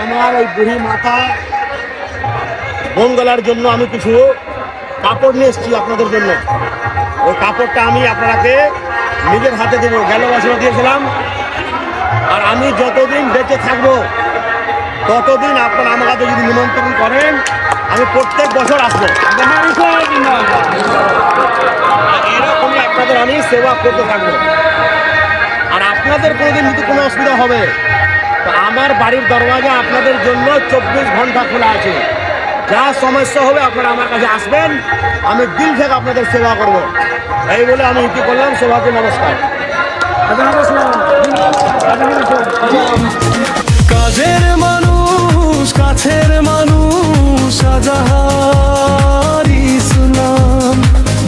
আমার ওই বুড়ি মাথা মঙ্গলার জন্য আমি কিছু কাপড় নিয়ে এসেছি আপনাদের জন্য। ওই কাপড়টা আমি আপনাকে নিজের হাতে দেবো। গেল বছর দিয়েছিলাম, আর আমি যতদিন বেঁচে থাকবো ততদিন আপনারা আমার কাছে যদি নিমন্ত্রণ করেন আমি প্রত্যেক বছর আসবো। এরকমই আপনাদের আমি সেবা করতে থাকবো। আর আপনাদের কোনোদিন যদি কোনো অসুবিধা হবে তো আমার বাড়ির দরওয়াজা আপনাদের জন্য 24 ঘন্টা খোলা আছে। যা সমস্যা হবে আপনারা আমার কাছে আসবেন, আমি দিল থেকে আপনাদের সেবা করব। এই বলে আমি ইতি করলাম। সবাইকে নমস্কার। কাজের মানুষ, কাছের মানুষ, আজাহার ইসলাম।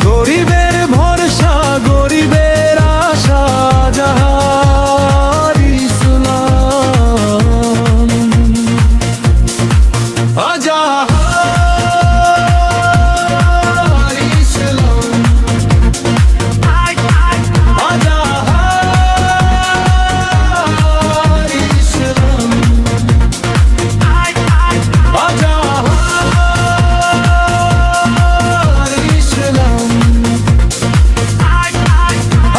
গরিবের ভরসা, গরিবের আশা, আজাহার ইসলাম। আজাহার ইসলাম, আজাহার ইসলাম, আজাহার ইসলাম,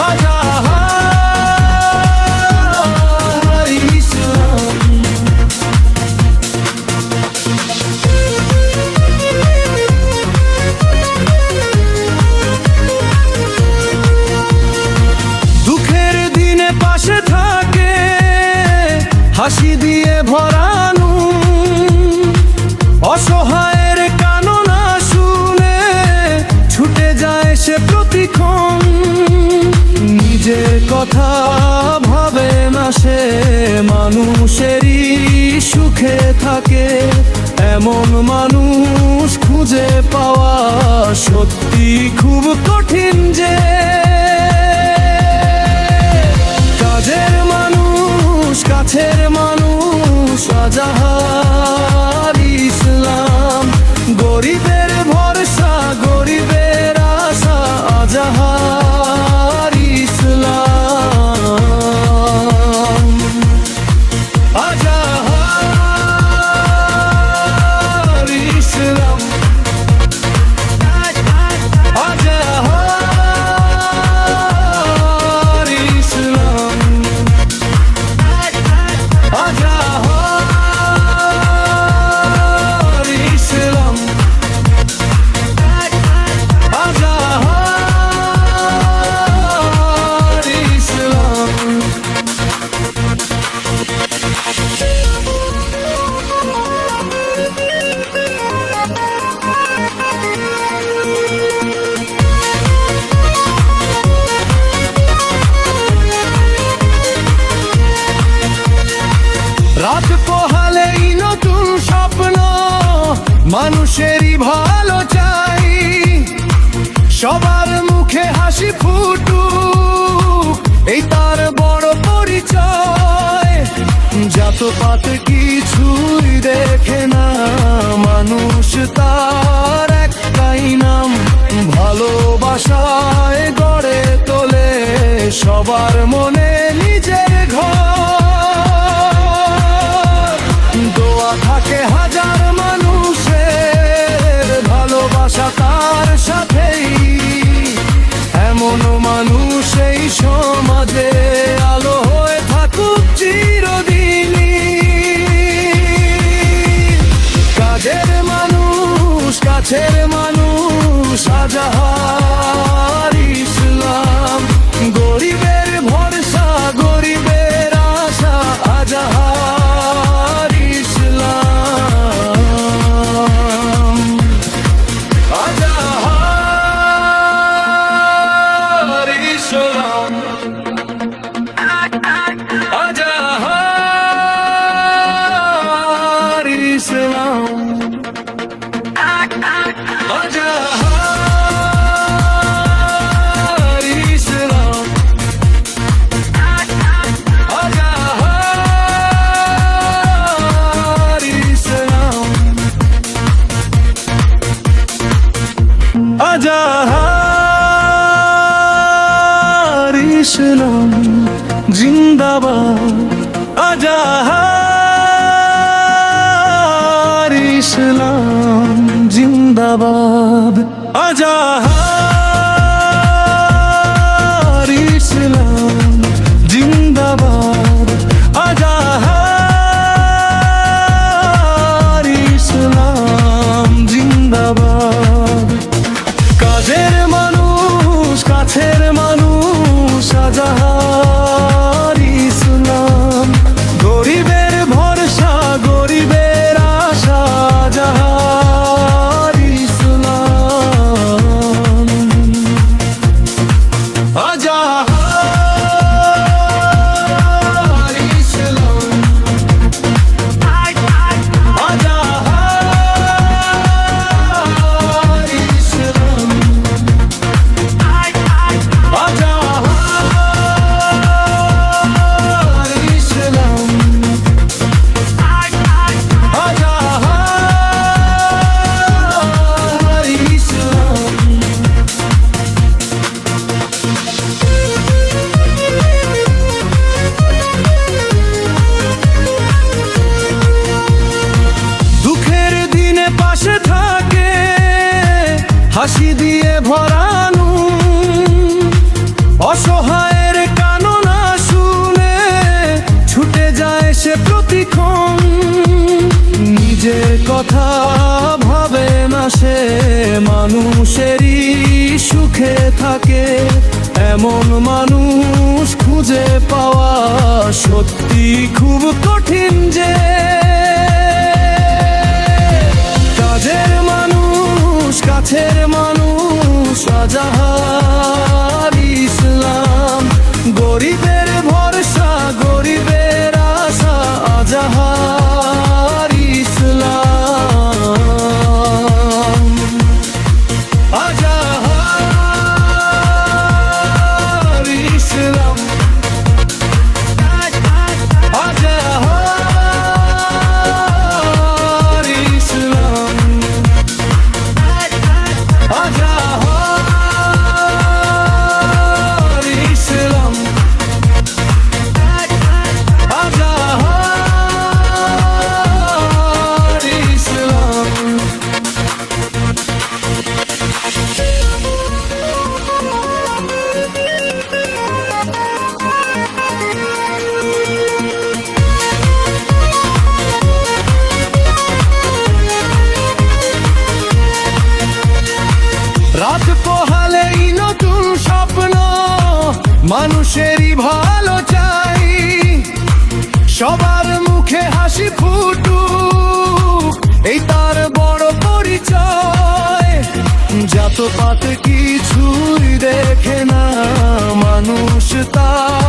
আজাহার ইসলাম। দুঃখের দিনে পাশে থাকে, হাসি দিয়ে ভরানো, অসহায়ের কান্না শুনে ছুটে যায় সে প্রতিক্ষণ। নিজের কথা ভাবে না সে, মানুষেরই সুখে থাকে। এমন মানুষ খুঁজে পাওয়া সত্যি খুব কঠিন যে। কাজের মানুষ, কাছের মানুষ, আজাহার ইসলাম। গরিবের ভরসা, গরিবের আশা, আজাহার ইসলাম। আজাহার ইসলাম, আজাহার ইসলাম, আজাহার ইসলাম, আজাহার ইসলাম। রাত পোহালেই নতুন স্বপ্ন, মানুষেরই ভালো চাই। সবার মুখে হাসি ফুটুক, এই তার বড় পরিচয়। জাতপাত কিছুই দেখে না, মানুষ তার একটাই নাম। ভালোবাসায় গড়ে তোলে সবার মনে নিজের ঘর। দোয়া থাকে হাজার মানুষের, ভালোবাসা তার সাথেই। এমন মানুষ এই সমাজে আলো হয়ে থাকুক চিরদিনই। কাজের মানুষ, কাছের মানুষ, আজাহার ইসলাম। গরিবের ভরসা, গরিবের আশা, আজাহার ইসলাম। আজাহার ইসলাম, আজাহার ইসলাম, আজাহার ইসলাম, আজাহার ইসলাম, আজাহার ইসলাম। জিন্দাবাদ, আজাহার ইসলাম জিন্দাবাদ আজাহার ইসলাম জিন্দাবাদ আজাহার ইসলাম জিন্দাবাদ কাজের মানুষ কাছের মানুষ আজাহার ইসলাম গরিবের ভরসা গরিবের আশা আজাহার ইসলাম আজাহার ইসলাম আজাহার ইসলাম আজাহার ইসলাম আজাহার ইসলাম দুঃখের দিনে পাশে থাকে হাসি দিয়ে ভরানো অসহায়ের কান্না শুনে ছুটে যায় সে প্রতিক্ষণ নিজের কথা ভাবে না সে মানুষেরই সুখে থাকে এমন মানুষ খুঁজে পাওয়া সত্যি খুব কঠিন যে কাজের মানুষ কাছের মানুষ আজাহার ইসলাম গরিবের ভরসা গরিবের আশা আজাহার ইসলাম আজাহার ইসলাম আজাহার ইসলাম আজাহার ইসলাম আজাহার ইসলাম রাত পোহালেই নতুন স্বপ্ন মানুষেরই ভালো চাই সবার মুখে হাসি ফুটুক এই তার বড় পরিচয় জাতপাত কিছুই দেখে না মানুষ তার